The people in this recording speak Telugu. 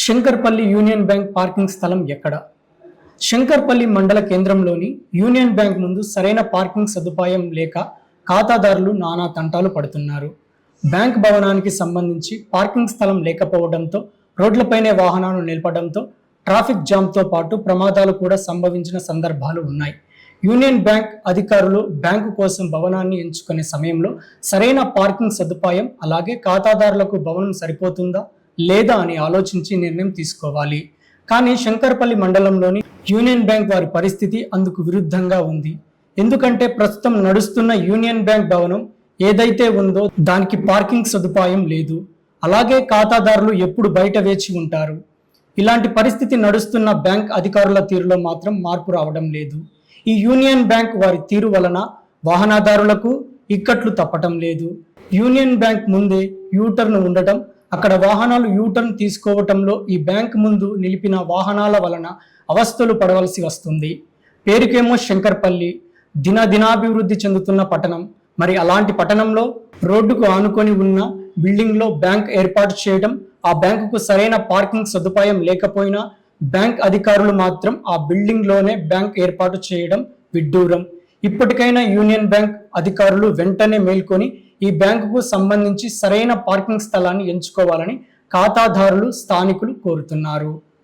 శంకర్పల్లి యూనియన్ బ్యాంక్ పార్కింగ్ స్థలం ఎక్కడ? శంకర్పల్లి మండల కేంద్రంలోని యూనియన్ బ్యాంక్ ముందు సరైన పార్కింగ్ సదుపాయం లేక ఖాతాదారులు నానా తంటాలు పడుతున్నారు. బ్యాంక్ భవనానికి సంబంధించి పార్కింగ్ స్థలం లేకపోవడంతో రోడ్లపైనే వాహనాలు నిలపడంతో ట్రాఫిక్ జామ్తో పాటు ప్రమాదాలు కూడా సంభవించిన సందర్భాలు ఉన్నాయి. యూనియన్ బ్యాంక్ అధికారులు బ్యాంకు కోసం భవనాన్ని ఎంచుకునే సమయంలో సరైన పార్కింగ్ సదుపాయం అలాగే ఖాతాదారులకు భవనం సరిపోతుందా లేదా అని ఆలోచించి నిర్ణయం తీసుకోవాలి. కానీ శంకర్పల్లి మండలంలోని యూనియన్ బ్యాంక్ వారి పరిస్థితి అందుకు విరుద్ధంగా ఉంది. ఎందుకంటే ప్రస్తుతం నడుస్తున్న యూనియన్ బ్యాంక్ భవనం ఏదైతే ఉందో దానికి పార్కింగ్ సదుపాయం లేదు. అలాగే ఖాతాదారులు ఎప్పుడు బయట వేచి ఉంటారు. ఇలాంటి పరిస్థితి నడుస్తున్న బ్యాంక్ అధికారుల తీరులో మాత్రం మార్పు రావడం లేదు. ఈ యూనియన్ బ్యాంక్ వారి తీరు వలన వాహనదారులకు ఇక్కట్లు తప్పటం లేదు. యూనియన్ బ్యాంక్ ముందే యూటర్న్ ఉండటం, అక్కడ వాహనాలు యూటర్న్ తీసుకోవటంలో ఈ బ్యాంక్ ముందు నిలిపిన వాహనాల వలన అవస్థలు పడవలసి వస్తుంది. పేరుకేమో శంకర్పల్లి, దినాభివృద్ధి చెందుతున్న పట్టణం. మరి అలాంటి పట్టణంలో రోడ్డుకు ఆనుకొని ఉన్న బిల్డింగ్లో బ్యాంక్ ఏర్పాటు చేయడం, ఆ బ్యాంకుకు సరైన పార్కింగ్ సదుపాయం లేకపోయినా బ్యాంక్ అధికారులు మాత్రం ఆ బిల్డింగ్లోనే బ్యాంక్ ఏర్పాటు చేయడం విడ్డూరం. ఇప్పటికైనా యూనియన్ బ్యాంక్ అధికారులు వెంటనే మేల్కొని ఈ బ్యాంకుకు సంబంధించి సరైన పార్కింగ్ స్థలాన్ని ఎంచుకోవాలని ఖాతాదారులు, స్థానికులు కోరుతున్నారు.